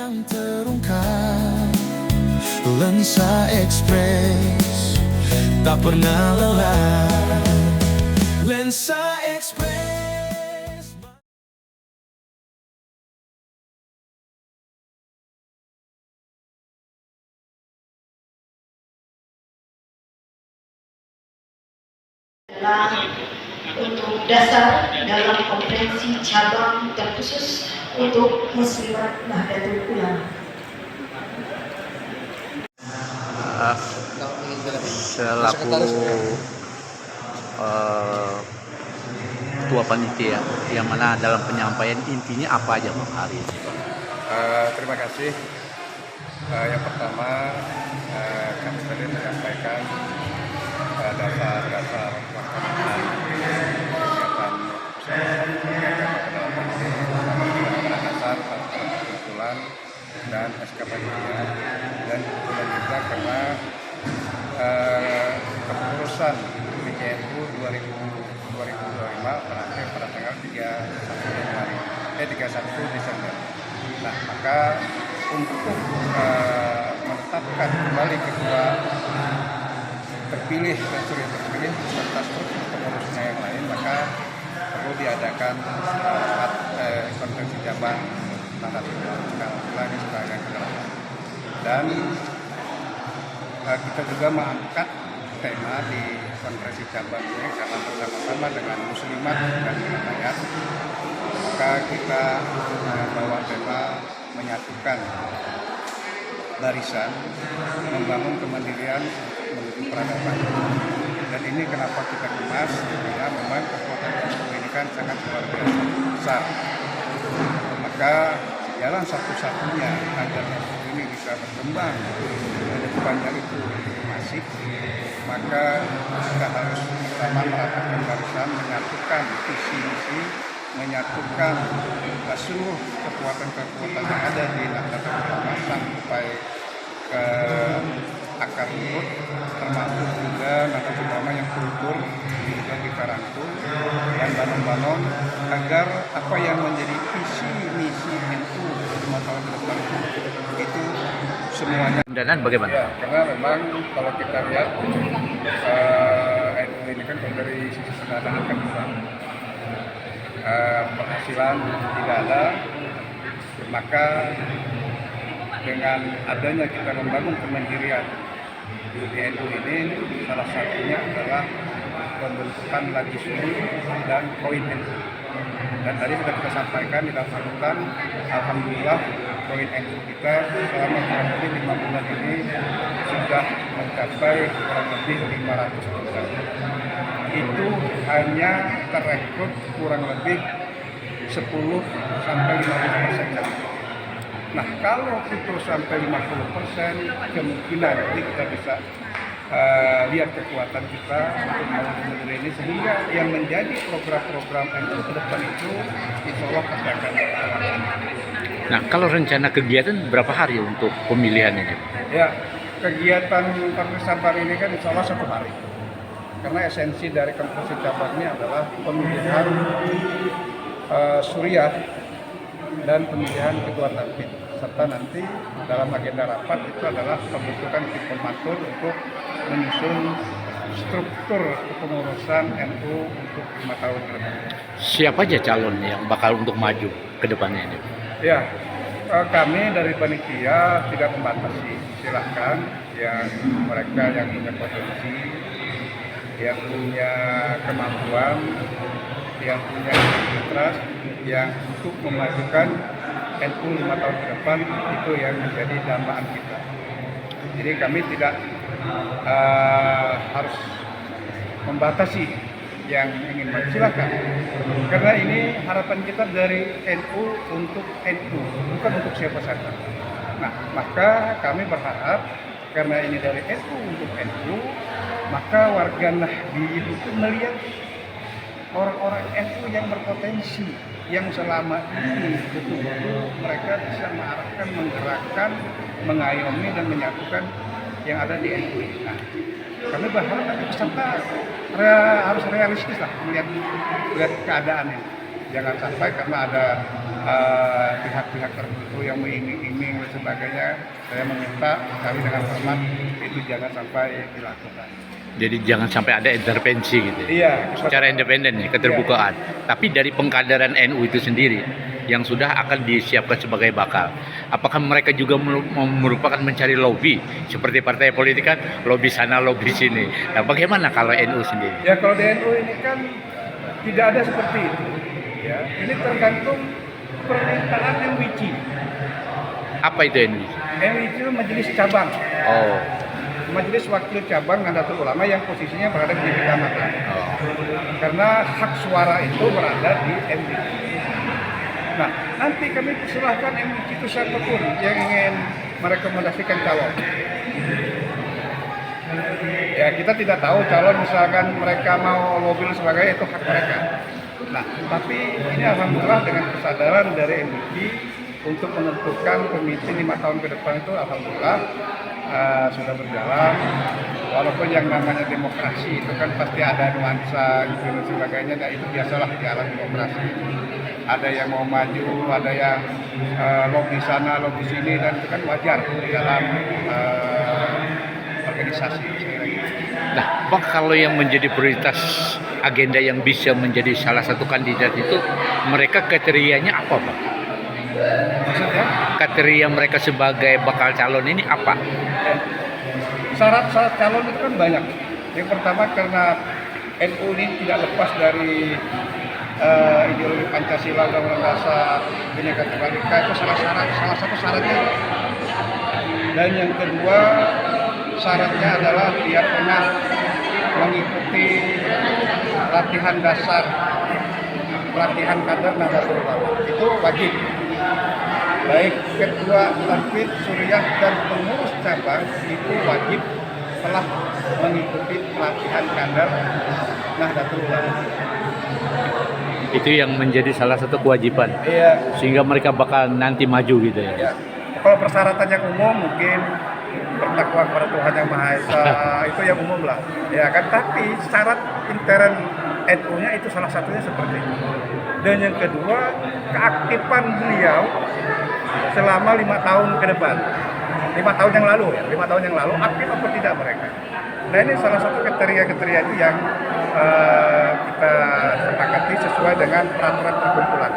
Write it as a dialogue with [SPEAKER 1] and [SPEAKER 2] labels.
[SPEAKER 1] yang terungkap. Lensa Express tak pernah lelah. Lensa Express.
[SPEAKER 2] Adalah untuk dasar dalam konferensi cabang terkhusus untuk Muslimat Nahdlatul Ulama.
[SPEAKER 3] Selaku ketua panitia, yang mana dalam penyampaian intinya apa aja Bang hari ini?
[SPEAKER 4] Terima kasih. Yang pertama, kami tadi menyampaikan dasar-dasar pelaksanaan kegiatan pada dasar kebetulan dan SK panitia, dan kemudian juga karena kepengurusan BCNU 2025 berakhir pada tanggal 31 Desember. Nah, maka untuk menetapkan kembali ketua terpilih dan sudah terpilih serta pengurusnya yang lain, maka perlu diadakan konferensi cabang Nahdlatul Ulama ini sebagai kedalaman. Dan kita juga mengangkat tema di konferensi cabang ini karena bersama-sama dengan Muslimat dan Hidayat, maka kita membawa tema menyatukan barisan, membangun kemandirian menuju peradaban. Dan ini kenapa kita kemas, karena memang kekuatan NU ini kan sangat luar biasa besar. Maka jalan satu-satunya agar NU ini bisa berkembang ke depannya itu masih, maka kita harus pertama merapatkan barisan, menyatukan visi misi, menyatukan seluruh kekuatan-kekuatan yang ada di Nahdlatul Ulama sampai ke akar rumput, termasuk juga Nahdlatul Ulama yang kultur juga di Karangtul dan Banong-Banong, agar apa yang menjadi visi misi NU 5 tahun ke depan itu semuanya.
[SPEAKER 3] Dan bagaimana?
[SPEAKER 4] Ya, karena memang kalau kita lihat NU ini kan kalau dari sisi pendanaan kan kurang, penghasilan tidak ada, maka dengan adanya kita membangun kemandirian di NU ini, salah satunya adalah pembentukan Lajisnu dan Koin NU. Dan tadi sudah kita sampaikan di dalam sambutan, alhamdulillah Koin NU kita selama kurang lebih 5 bulan ini sudah mencapai kurang lebih 500 program. Itu hanya terrekrut kurang lebih 10 sampai 15%. Nah, kalau itu sampai 50%, kemungkinan kita bisa lihat kekuatan kita untuk membangun negeri ini, sehingga yang menjadi program-program NU ke depan itu insya Allah pasti akan terlaksana.
[SPEAKER 3] Nah, kalau rencana kegiatan berapa hari untuk pemilihan ini?
[SPEAKER 4] Ya, kegiatan konferensi cabang ini kan insya Allah 1 hari. Karena esensi dari konferensi cabang ini adalah pemilihan suriah dan pemilihan ketua tanfid, serta nanti dalam agenda rapat itu adalah pembentukan tim pematur untuk menyusun struktur kepengurusan NU untuk 5 tahun ke depan.
[SPEAKER 3] Siapa aja calon yang bakal untuk maju ke depannya ini?
[SPEAKER 4] Ya, kami dari panitia tidak membatasi, silahkan yang mereka yang punya potensi, yang punya kemampuan, yang punya integritas, yang untuk memajukan NU 5 tahun ke depan, itu yang menjadi dambaan kita. Jadi kami tidak harus membatasi yang ingin maju, silakan. Karena ini harapan kita dari NU untuk NU, bukan untuk siapa saja. Nah, maka kami berharap karena ini dari NU untuk NU, maka warga Nahdien itu melihat orang-orang NU yang berpotensi, yang selama ini betul-betul mereka bisa mengarahkan, menggerakkan, mengayomi dan menyatukan yang ada di NU. Nah, kami berharap peserta harus realistis lah melihat keadaan ini. Jangan sampai karena ada pihak-pihak tertentu yang mengiming-iming dan sebagainya, saya meminta kami dengan hormat itu jangan sampai dilakukan.
[SPEAKER 3] Jadi jangan sampai ada intervensi gitu.
[SPEAKER 4] Iya,
[SPEAKER 3] Secara independen nih, keterbukaan. Tapi dari pengkaderan NU itu sendiri yang sudah akan disiapkan sebagai bakal, apakah mereka juga merupakan mencari lobby seperti partai politik kan, lobby sana lobby sini. Nah, bagaimana kalau NU sendiri?
[SPEAKER 4] Ya kalau di NU ini kan tidak ada seperti itu. Ya, ini tergantung permintaan MWC.
[SPEAKER 3] Apa itu NU?
[SPEAKER 4] MWC itu majelis cabang.
[SPEAKER 3] Oh.
[SPEAKER 4] Majelis Wakil Cabang Nahdlatul Ulama yang posisinya berada di kecamatan.
[SPEAKER 3] Oh.
[SPEAKER 4] Karena hak suara itu berada di MWC. Nah, nanti kami persilahkan MWC itu siapapun yang ingin merekomendasikan calon. Ya, kita tidak tahu calon misalkan mereka mau lobby dan sebagainya, itu hak mereka. Nah, tapi ini alhamdulillah dengan kesadaran dari MWC untuk menentukan pemimpin 5 tahun ke depan itu alhamdulillah sudah berjalan. Walaupun yang namanya demokrasi itu kan pasti ada nuansa gitu dan sebagainya, dan itu biasalah di alam demokrasi. Ada yang mau maju, ada yang lobby sana, lobby sini, dan itu kan wajar di dalam organisasi.
[SPEAKER 3] Nah, Pak, kalau yang menjadi prioritas agenda yang bisa menjadi salah satu kandidat itu, mereka kriterianya apa, Pak?
[SPEAKER 4] Maksudnya?
[SPEAKER 3] Kriteria mereka sebagai bakal calon ini apa?
[SPEAKER 4] Syarat-syarat calon itu kan banyak. Yang pertama karena NU ini tidak lepas dari ideologi Pancasila, Undang-Undang Dasar, Bhinneka Tunggal Ika, itu salah satu syaratnya. Dan yang kedua syaratnya adalah dia pernah mengikuti latihan dasar, pelatihan kader Nahdlatul Ulama. Itu wajib. Baik ketua tanfidz, suriah, dan pengurus cabang itu wajib telah mengikuti pelatihan kader Nahdlatul Ulama.
[SPEAKER 3] Itu yang menjadi salah satu kewajiban.
[SPEAKER 4] Iya.
[SPEAKER 3] Sehingga mereka bakal nanti maju gitu ya.
[SPEAKER 4] Ya. Kalau persyaratan yang umum mungkin bertakwa kepada Tuhan Yang Maha Esa, itu yang umum lah. Ya kan, tapi syarat intern NU-nya itu salah satunya seperti itu. Dan yang kedua, keaktifan beliau selama 5 tahun ke depan. 5 tahun yang lalu ya, 5 tahun yang lalu aktif atau tidak mereka. Nah, ini salah satu kriteria-kriteria itu yang kita sepakati sesuai dengan peraturan perkumpulan.